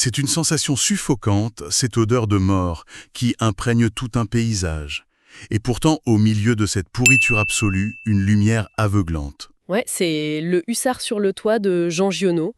C'est une sensation suffocante, cette odeur de mort, qui imprègne tout un paysage. Et pourtant, au milieu de cette pourriture absolue, une lumière aveuglante. Ouais, c'est Le Hussard sur le toit de Jean Giono.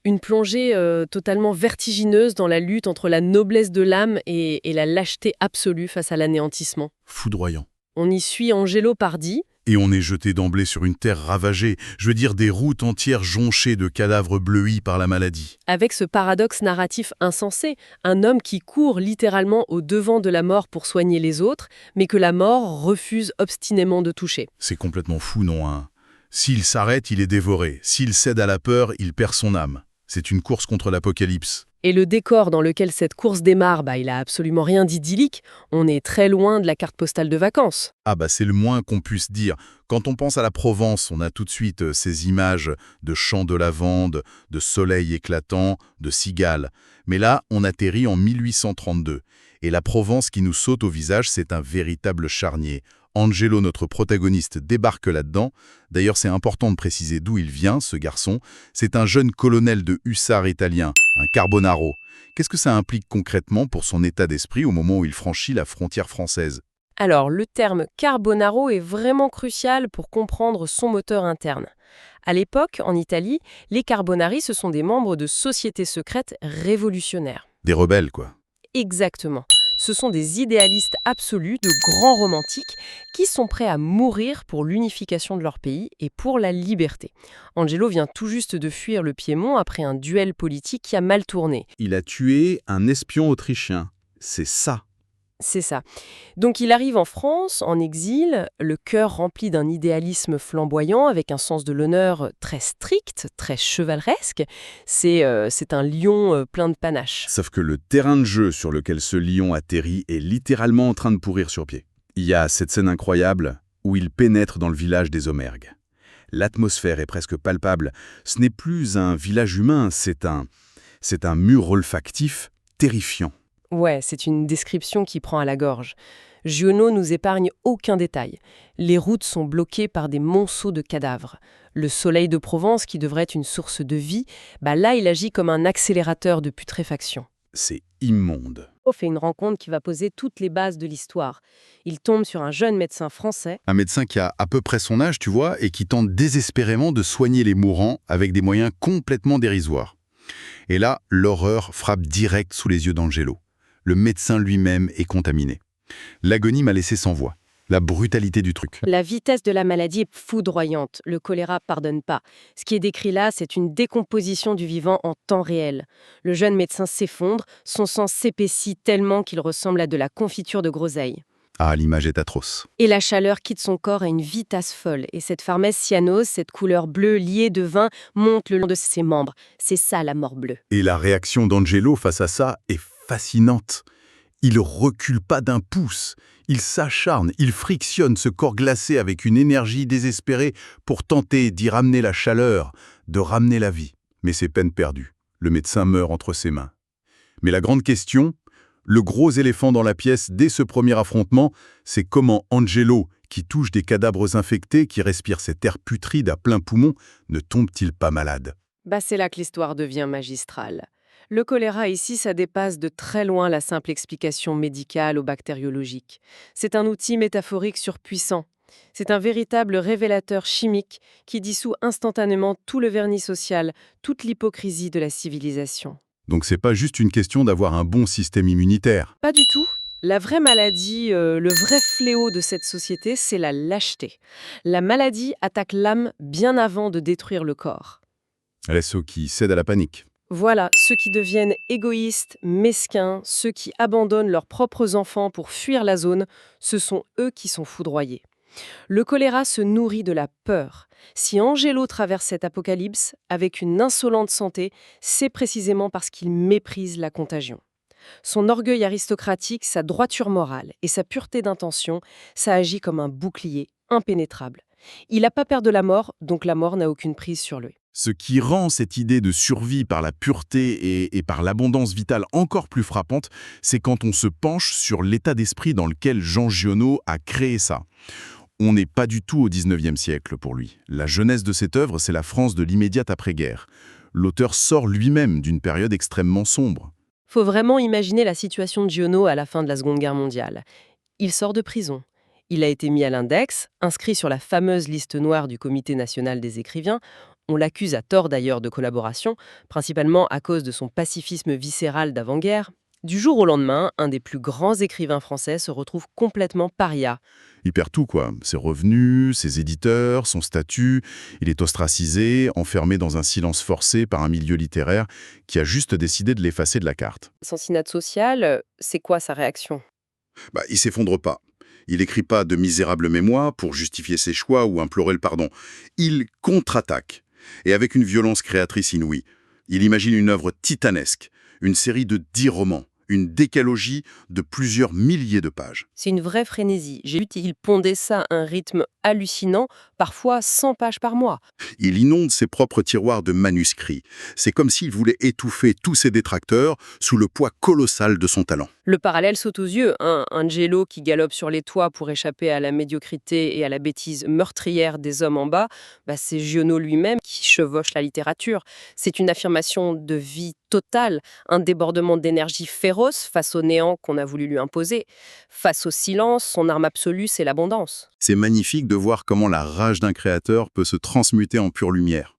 Une plongée totalement vertigineuse dans la lutte entre la noblesse de l'âme et la lâcheté absolue face à l'anéantissement. Foudroyant. On y suit Angelo Pardi. Et on est jeté d'emblée sur une terre ravagée, je veux dire des routes entières jonchées de cadavres bleuis par la maladie. Avec ce paradoxe narratif insensé, un homme qui court littéralement au devant de la mort pour soigner les autres, mais que la mort refuse obstinément de toucher. C'est complètement fou, non, hein? S'il s'arrête, il est dévoré. S'il cède à la peur, il perd son âme. C'est une course contre l'apocalypse. Et le décor dans lequel cette course démarre, il a absolument rien d'idyllique. On est très loin de la carte postale de vacances. Ah c'est le moins qu'on puisse dire. Quand on pense à la Provence, on a tout de suite ces images de champs de lavande, de soleil éclatant, de cigales. Mais là, on atterrit en 1832. Et la Provence qui nous saute au visage, c'est un véritable charnier. Angelo, notre protagoniste, débarque là-dedans. D'ailleurs, c'est important de préciser d'où il vient, ce garçon. C'est un jeune colonel de hussards italien, un carbonaro. Qu'est-ce que ça implique concrètement pour son état d'esprit au moment où il franchit la frontière française ? Alors, le terme carbonaro est vraiment crucial pour comprendre son moteur interne. À l'époque, en Italie, les carbonari, ce sont des membres de sociétés secrètes révolutionnaires. Des rebelles, quoi. Exactement. Ce sont des idéalistes absolus, de grands romantiques, qui sont prêts à mourir pour l'unification de leur pays et pour la liberté. Angelo vient tout juste de fuir le Piémont après un duel politique qui a mal tourné. Il a tué un espion autrichien. C'est ça. C'est ça. Donc il arrive en France, en exil, le cœur rempli d'un idéalisme flamboyant, avec un sens de l'honneur très strict, très chevaleresque. C'est un lion plein de panache. Sauf que le terrain de jeu sur lequel ce lion atterrit est littéralement en train de pourrir sur pied. Il y a cette scène incroyable où il pénètre dans le village des Omergues. L'atmosphère est presque palpable. Ce n'est plus un village humain, c'est un mur olfactif terrifiant. Ouais, c'est une description qui prend à la gorge. Giono nous épargne aucun détail. Les routes sont bloquées par des monceaux de cadavres. Le soleil de Provence, qui devrait être une source de vie, là, il agit comme un accélérateur de putréfaction. C'est immonde. On fait une rencontre qui va poser toutes les bases de l'histoire. Il tombe sur un jeune médecin français. Un médecin qui a à peu près son âge, tu vois, et qui tente désespérément de soigner les mourants avec des moyens complètement dérisoires. Et là, l'horreur frappe direct sous les yeux d'Angelo. Le médecin lui-même est contaminé. L'agonie m'a laissé sans voix. La brutalité du truc. La vitesse de la maladie est foudroyante. Le choléra pardonne pas. Ce qui est décrit là, c'est une décomposition du vivant en temps réel. Le jeune médecin s'effondre, son sang s'épaissit tellement qu'il ressemble à de la confiture de groseille. Ah, l'image est atroce. Et la chaleur quitte son corps à une vitesse folle. Et cette pharmèse cyanose, cette couleur bleue liée de vin, monte le long de ses membres. C'est ça la mort bleue. Et la réaction d'Angelo face à ça est fascinante. Il recule pas d'un pouce. Il s'acharne, il frictionne ce corps glacé avec une énergie désespérée pour tenter d'y ramener la chaleur, de ramener la vie. Mais c'est peine perdue. Le médecin meurt entre ses mains. Mais la grande question, le gros éléphant dans la pièce dès ce premier affrontement, c'est comment Angelo, qui touche des cadavres infectés, qui respire cet air putride à plein poumon, ne tombe-t-il pas malade ? C'est là que l'histoire devient magistrale. Le choléra ici, ça dépasse de très loin la simple explication médicale ou bactériologique. C'est un outil métaphorique surpuissant. C'est un véritable révélateur chimique qui dissout instantanément tout le vernis social, toute l'hypocrisie de la civilisation. Donc c'est pas juste une question d'avoir un bon système immunitaire. Pas du tout. La vraie maladie, le vrai fléau de cette société, c'est la lâcheté. La maladie attaque l'âme bien avant de détruire le corps. Ceux qui cèdent à la panique. Voilà, ceux qui deviennent égoïstes, mesquins, ceux qui abandonnent leurs propres enfants pour fuir la zone, ce sont eux qui sont foudroyés. Le choléra se nourrit de la peur. Si Angelo traverse cet apocalypse avec une insolente santé, c'est précisément parce qu'il méprise la contagion. Son orgueil aristocratique, sa droiture morale et sa pureté d'intention, ça agit comme un bouclier impénétrable. Il n'a pas peur de la mort, donc la mort n'a aucune prise sur lui. Ce qui rend cette idée de survie par la pureté et par l'abondance vitale encore plus frappante, c'est quand on se penche sur l'état d'esprit dans lequel Jean Giono a créé ça. On n'est pas du tout au 19e siècle pour lui. La jeunesse de cette œuvre, c'est la France de l'immédiate après-guerre. L'auteur sort lui-même d'une période extrêmement sombre. Faut vraiment imaginer la situation de Giono à la fin de la Seconde Guerre mondiale. Il sort de prison. Il a été mis à l'index, inscrit sur la fameuse liste noire du Comité national des écrivains. On l'accuse à tort d'ailleurs de collaboration, principalement à cause de son pacifisme viscéral d'avant-guerre. Du jour au lendemain, un des plus grands écrivains français se retrouve complètement paria. Il perd tout, quoi. Ses revenus, ses éditeurs, son statut. Il est ostracisé, enfermé dans un silence forcé par un milieu littéraire qui a juste décidé de l'effacer de la carte. Sansinade sociale, c'est quoi sa réaction? Il s'effondre pas. Il écrit pas de misérables mémoires pour justifier ses choix ou implorer le pardon. Il contre-attaque. Et avec une violence créatrice inouïe. Il imagine une œuvre titanesque, une série de 10 romans, une décalogie de plusieurs milliers de pages. C'est une vraie frénésie. J'ai vu qu'il pondait ça à un rythme hallucinant, parfois 100 pages par mois. Il inonde ses propres tiroirs de manuscrits. C'est comme s'il voulait étouffer tous ses détracteurs sous le poids colossal de son talent. Le parallèle saute aux yeux. Un Angelo qui galope sur les toits pour échapper à la médiocrité et à la bêtise meurtrière des hommes en bas, c'est Giono lui-même qui chevauche la littérature. C'est une affirmation de vie totale, un débordement d'énergie féroce face au néant qu'on a voulu lui imposer. Face au silence, son arme absolue, c'est l'abondance. C'est magnifique de voir comment la rage d'un créateur peut se transmuter en pure lumière.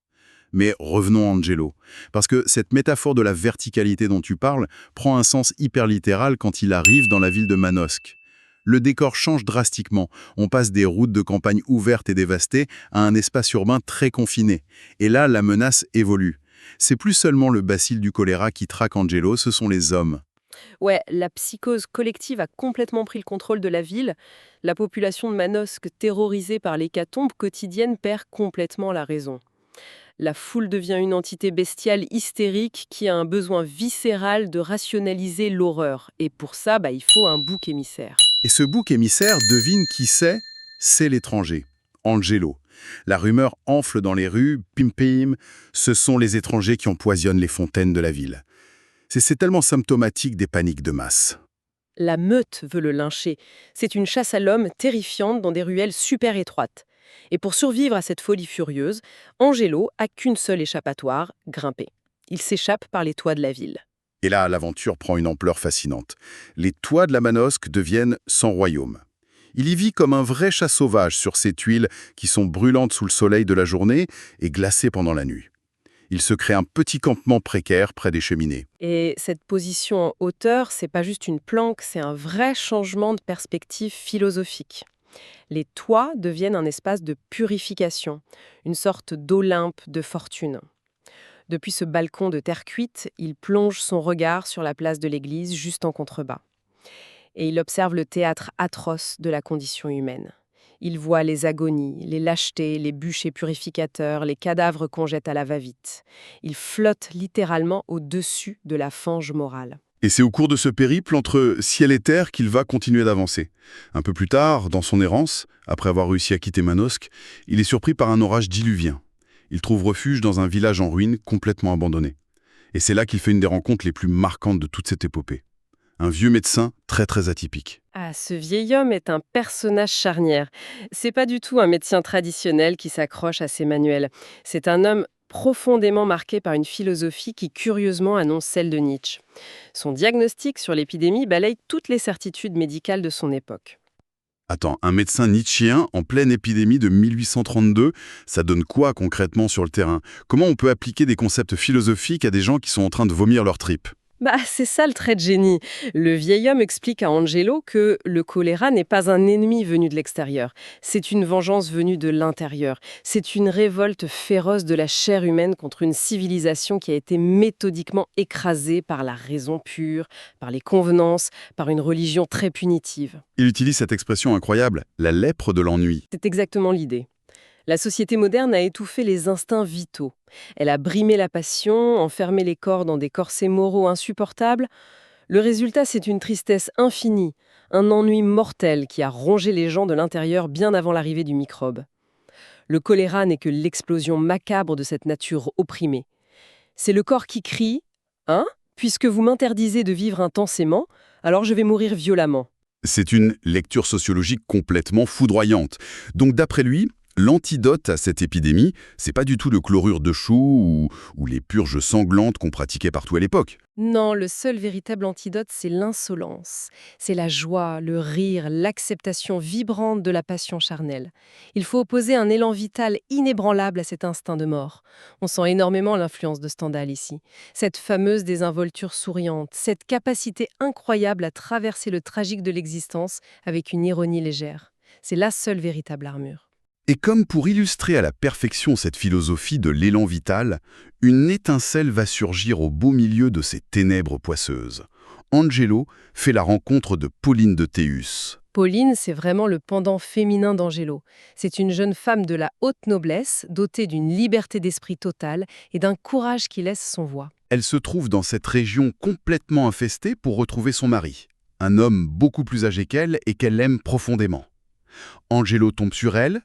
Mais revenons à Angelo, parce que cette métaphore de la verticalité dont tu parles prend un sens hyper littéral quand il arrive dans la ville de Manosque. Le décor change drastiquement, on passe des routes de campagne ouvertes et dévastées à un espace urbain très confiné. Et là, la menace évolue. C'est plus seulement le bacille du choléra qui traque Angelo, ce sont les hommes. Ouais, la psychose collective a complètement pris le contrôle de la ville. La population de Manosque, terrorisée par l'hécatombe quotidienne, perd complètement la raison. La foule devient une entité bestiale hystérique qui a un besoin viscéral de rationaliser l'horreur. Et pour ça, il faut un bouc émissaire. Et ce bouc émissaire, devine qui c'est l'étranger, Angelo. La rumeur enfle dans les rues, pim pim, ce sont les étrangers qui empoisonnent les fontaines de la ville. C'est tellement symptomatique des paniques de masse. La meute veut le lyncher. C'est une chasse à l'homme terrifiante dans des ruelles super étroites. Et pour survivre à cette folie furieuse, Angelo a qu'une seule échappatoire, grimper. Il s'échappe par les toits de la ville. Et là, l'aventure prend une ampleur fascinante. Les toits de la Manosque deviennent son royaume. Il y vit comme un vrai chat sauvage sur ces tuiles qui sont brûlantes sous le soleil de la journée et glacées pendant la nuit. Il se crée un petit campement précaire près des cheminées. Et cette position en hauteur, c'est pas juste une planque, c'est un vrai changement de perspective philosophique. Les toits deviennent un espace de purification, une sorte d'Olympe de fortune. Depuis ce balcon de terre cuite, il plonge son regard sur la place de l'église juste en contrebas. Et il observe le théâtre atroce de la condition humaine. Il voit les agonies, les lâchetés, les bûchers purificateurs, les cadavres qu'on jette à la va-vite. Il flotte littéralement au-dessus de la fange morale. Et c'est au cours de ce périple entre ciel et terre qu'il va continuer d'avancer. Un peu plus tard, dans son errance, après avoir réussi à quitter Manosque, il est surpris par un orage diluvien. Il trouve refuge dans un village en ruine complètement abandonné. Et c'est là qu'il fait une des rencontres les plus marquantes de toute cette épopée. Un vieux médecin très très atypique. Ah, ce vieil homme est un personnage charnière. C'est pas du tout un médecin traditionnel qui s'accroche à ses manuels. C'est un homme profondément marqué par une philosophie qui curieusement annonce celle de Nietzsche. Son diagnostic sur l'épidémie balaye toutes les certitudes médicales de son époque. Attends, un médecin nietzschéen en pleine épidémie de 1832, ça donne quoi concrètement sur le terrain? Comment on peut appliquer des concepts philosophiques à des gens qui sont en train de vomir leurs tripes? C'est ça le trait de génie. Le vieil homme explique à Angelo que le choléra n'est pas un ennemi venu de l'extérieur. C'est une vengeance venue de l'intérieur. C'est une révolte féroce de la chair humaine contre une civilisation qui a été méthodiquement écrasée par la raison pure, par les convenances, par une religion très punitive. Il utilise cette expression incroyable, la lèpre de l'ennui. C'est exactement l'idée. La société moderne a étouffé les instincts vitaux. Elle a brimé la passion, enfermé les corps dans des corsets moraux insupportables. Le résultat, c'est une tristesse infinie, un ennui mortel qui a rongé les gens de l'intérieur bien avant l'arrivée du microbe. Le choléra n'est que l'explosion macabre de cette nature opprimée. C'est le corps qui crie « Hein ? Puisque vous m'interdisez de vivre intensément, alors je vais mourir violemment. » C'est une lecture sociologique complètement foudroyante. Donc d'après lui, L'antidote à cette épidémie, c'est pas du tout le chlorure de chaux ou les purges sanglantes qu'on pratiquait partout à l'époque. Non, le seul véritable antidote, c'est l'insolence. C'est la joie, le rire, l'acceptation vibrante de la passion charnelle. Il faut opposer un élan vital inébranlable à cet instinct de mort. On sent énormément l'influence de Stendhal ici. Cette fameuse désinvolture souriante, cette capacité incroyable à traverser le tragique de l'existence avec une ironie légère. C'est la seule véritable armure. Et comme pour illustrer à la perfection cette philosophie de l'élan vital, une étincelle va surgir au beau milieu de ces ténèbres poisseuses. Angelo fait la rencontre de Pauline de Théus. Pauline, c'est vraiment le pendant féminin d'Angelo. C'est une jeune femme de la haute noblesse, dotée d'une liberté d'esprit totale et d'un courage qui laisse son voix. Elle se trouve dans cette région complètement infestée pour retrouver son mari, un homme beaucoup plus âgé qu'elle et qu'elle aime profondément. Angelo tombe sur elle,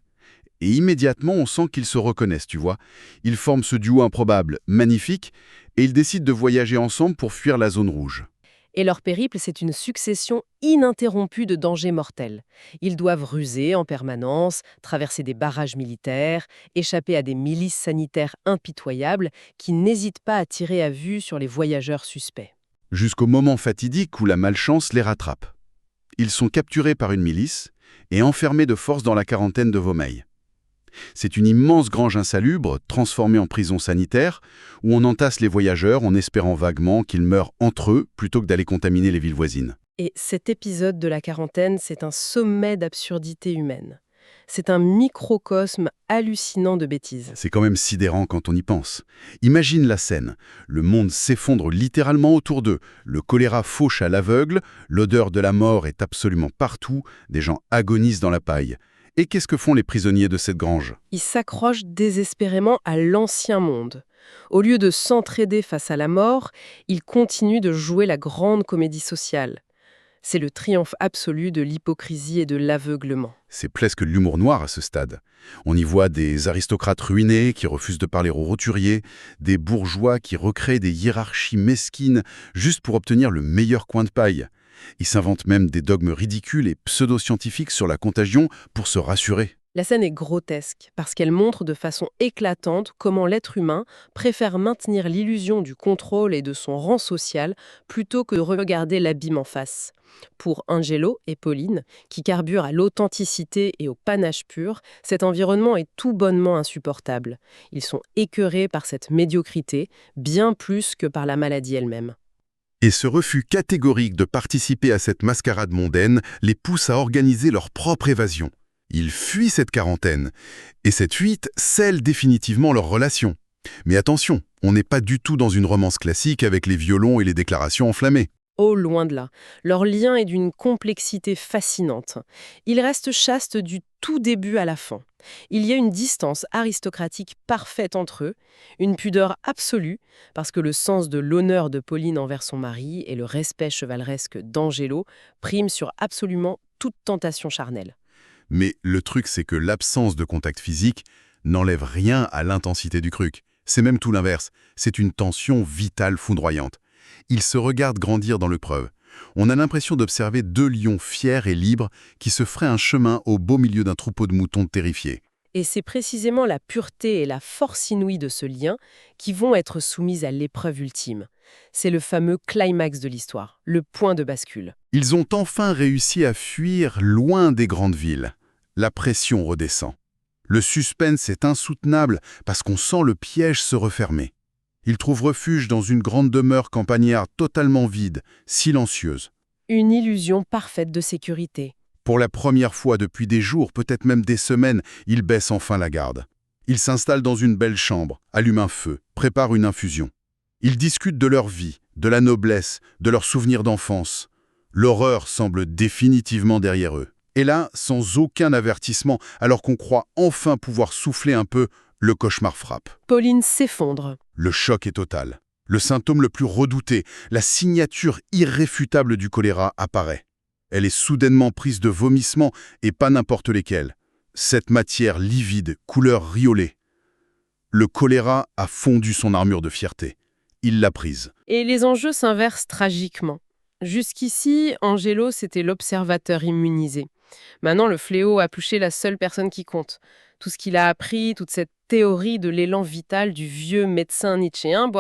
et immédiatement on sent qu'ils se reconnaissent, tu vois. Ils forment ce duo improbable, magnifique, et ils décident de voyager ensemble pour fuir la zone rouge. Et leur périple, c'est une succession ininterrompue de dangers mortels. Ils doivent ruser en permanence, traverser des barrages militaires, échapper à des milices sanitaires impitoyables qui n'hésitent pas à tirer à vue sur les voyageurs suspects. Jusqu'au moment fatidique où la malchance les rattrape. Ils sont capturés par une milice et enfermés de force dans la quarantaine de Vaumeil. C'est une immense grange insalubre, transformée en prison sanitaire, où on entasse les voyageurs en espérant vaguement qu'ils meurent entre eux plutôt que d'aller contaminer les villes voisines. Et cet épisode de la quarantaine, c'est un sommet d'absurdité humaine. C'est un microcosme hallucinant de bêtises. C'est quand même sidérant quand on y pense. Imagine la scène. Le monde s'effondre littéralement autour d'eux. Le choléra fauche à l'aveugle, l'odeur de la mort est absolument partout, des gens agonisent dans la paille. Et qu'est-ce que font les prisonniers de cette grange? Ils s'accrochent désespérément à l'ancien monde. Au lieu de s'entraider face à la mort, ils continuent de jouer la grande comédie sociale. C'est le triomphe absolu de l'hypocrisie et de l'aveuglement. C'est presque l'humour noir à ce stade. On y voit des aristocrates ruinés qui refusent de parler aux roturiers, des bourgeois qui recréent des hiérarchies mesquines juste pour obtenir le meilleur coin de paille. Ils s'inventent même des dogmes ridicules et pseudo-scientifiques sur la contagion pour se rassurer. La scène est grotesque parce qu'elle montre de façon éclatante comment l'être humain préfère maintenir l'illusion du contrôle et de son rang social plutôt que de regarder l'abîme en face. Pour Angelo et Pauline, qui carburent à l'authenticité et au panache pur, cet environnement est tout bonnement insupportable. Ils sont écœurés par cette médiocrité, bien plus que par la maladie elle-même. Et ce refus catégorique de participer à cette mascarade mondaine les pousse à organiser leur propre évasion. Ils fuient cette quarantaine, et cette fuite scelle définitivement leur relation. Mais attention, on n'est pas du tout dans une romance classique avec les violons et les déclarations enflammées. Oh, loin de là. Leur lien est d'une complexité fascinante. Ils restent chastes du tout début à la fin. Il y a une distance aristocratique parfaite entre eux, une pudeur absolue, parce que le sens de l'honneur de Pauline envers son mari et le respect chevaleresque d'Angelo priment sur absolument toute tentation charnelle. Mais le truc, c'est que l'absence de contact physique n'enlève rien à l'intensité du truc. C'est même tout l'inverse. C'est une tension vitale foudroyante. Ils se regardent grandir dans l'épreuve. On a l'impression d'observer deux lions fiers et libres qui se feraient un chemin au beau milieu d'un troupeau de moutons terrifiés. Et c'est précisément la pureté et la force inouïe de ce lien qui vont être soumises à l'épreuve ultime. C'est le fameux climax de l'histoire, le point de bascule. Ils ont enfin réussi à fuir loin des grandes villes. La pression redescend. Le suspense est insoutenable parce qu'on sent le piège se refermer. Ils trouvent refuge dans une grande demeure campagnarde totalement vide, silencieuse. Une illusion parfaite de sécurité. Pour la première fois depuis des jours, peut-être même des semaines, ils baissent enfin la garde. Ils s'installent dans une belle chambre, allument un feu, préparent une infusion. Ils discutent de leur vie, de la noblesse, de leurs souvenirs d'enfance. L'horreur semble définitivement derrière eux. Et là, sans aucun avertissement, alors qu'on croit enfin pouvoir souffler un peu, le cauchemar frappe. Pauline s'effondre. Le choc est total. Le symptôme le plus redouté, la signature irréfutable du choléra apparaît. Elle est soudainement prise de vomissements et pas n'importe lesquels. Cette matière livide, couleur riolet. Le choléra a fondu son armure de fierté. Il l'a prise. Et les enjeux s'inversent tragiquement. Jusqu'ici, Angelo, c'était l'observateur immunisé. Maintenant, le fléau a touché la seule personne qui compte. Tout ce qu'il a appris, toute cette théorie de l'élan vital du vieux médecin nietzschéen,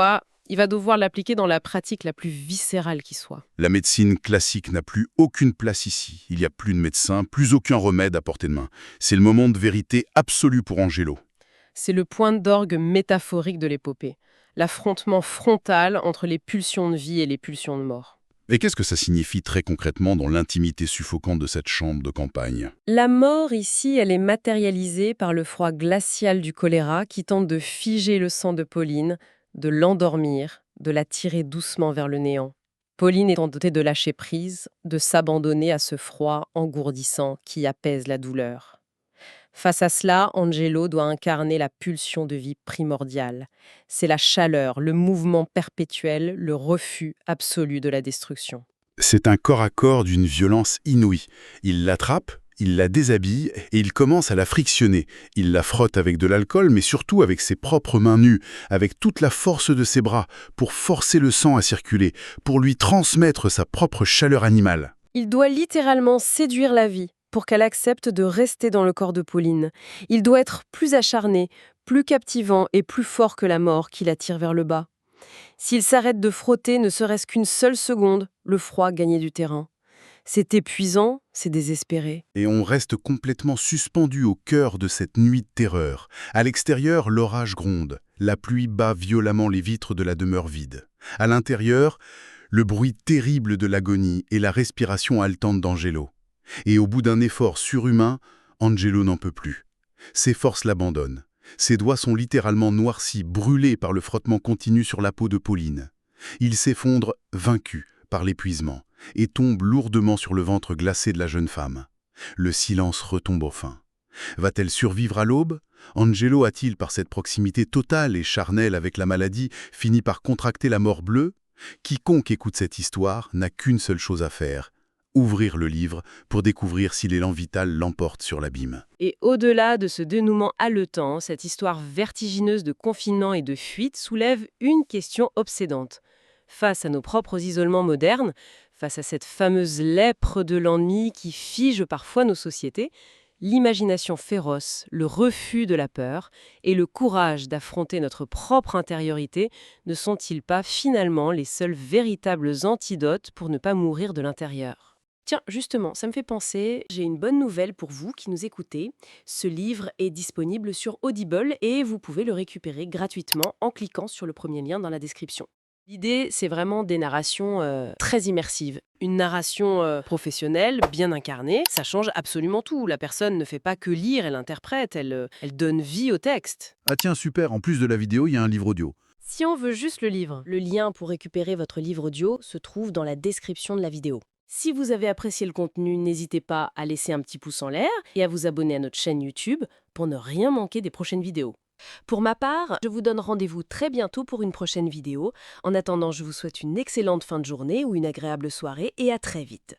il va devoir l'appliquer dans la pratique la plus viscérale qui soit. La médecine classique n'a plus aucune place ici. Il n'y a plus de médecin, plus aucun remède à portée de main. C'est le moment de vérité absolue pour Angelo. C'est le point d'orgue métaphorique de l'épopée. L'affrontement frontal entre les pulsions de vie et les pulsions de mort. Et qu'est-ce que ça signifie très concrètement dans l'intimité suffocante de cette chambre de campagne? La mort ici, elle est matérialisée par le froid glacial du choléra qui tente de figer le sang de Pauline, de l'endormir, de la tirer doucement vers le néant. Pauline est tentée de lâcher prise, de s'abandonner à ce froid engourdissant qui apaise la douleur. Face à cela, Angelo doit incarner la pulsion de vie primordiale. C'est la chaleur, le mouvement perpétuel, le refus absolu de la destruction. C'est un corps à corps d'une violence inouïe. Il l'attrape, il la déshabille et il commence à la frictionner. Il la frotte avec de l'alcool, mais surtout avec ses propres mains nues, avec toute la force de ses bras, pour forcer le sang à circuler, pour lui transmettre sa propre chaleur animale. Il doit littéralement séduire la vie pour qu'elle accepte de rester dans le corps de Pauline. Il doit être plus acharné, plus captivant et plus fort que la mort qui l'attire vers le bas. S'il s'arrête de frotter ne serait-ce qu'une seule seconde, le froid gagnait du terrain. C'est épuisant, c'est désespéré. Et on reste complètement suspendu au cœur de cette nuit de terreur. À l'extérieur, l'orage gronde. La pluie bat violemment les vitres de la demeure vide. À l'intérieur, le bruit terrible de l'agonie et la respiration haletante d'Angelo. Et au bout d'un effort surhumain, Angelo n'en peut plus. Ses forces l'abandonnent. Ses doigts sont littéralement noircis, brûlés par le frottement continu sur la peau de Pauline. Il s'effondre, vaincu par l'épuisement, et tombe lourdement sur le ventre glacé de la jeune femme. Le silence retombe enfin. Va-t-elle survivre à l'aube? Angelo a-t-il, par cette proximité totale et charnelle avec la maladie, fini par contracter la mort bleue? Quiconque écoute cette histoire n'a qu'une seule chose à faire: ouvrir le livre pour découvrir si l'élan vital l'emporte sur l'abîme. Et au-delà de ce dénouement haletant, cette histoire vertigineuse de confinement et de fuite soulève une question obsédante. Face à nos propres isolements modernes, face à cette fameuse lèpre de l'ennui qui fige parfois nos sociétés, l'imagination féroce, le refus de la peur et le courage d'affronter notre propre intériorité ne sont-ils pas finalement les seuls véritables antidotes pour ne pas mourir de l'intérieur ? Tiens, justement, ça me fait penser, j'ai une bonne nouvelle pour vous qui nous écoutez. Ce livre est disponible sur Audible et vous pouvez le récupérer gratuitement en cliquant sur le premier lien dans la description. L'idée, c'est vraiment des narrations très immersives. Une narration professionnelle, bien incarnée, ça change absolument tout. La personne ne fait pas que lire, elle interprète, elle donne vie au texte. Ah tiens, super, en plus de la vidéo, il y a un livre audio. Si on veut juste le livre, le lien pour récupérer votre livre audio se trouve dans la description de la vidéo. Si vous avez apprécié le contenu, n'hésitez pas à laisser un petit pouce en l'air et à vous abonner à notre chaîne YouTube pour ne rien manquer des prochaines vidéos. Pour ma part, je vous donne rendez-vous très bientôt pour une prochaine vidéo. En attendant, je vous souhaite une excellente fin de journée ou une agréable soirée et à très vite.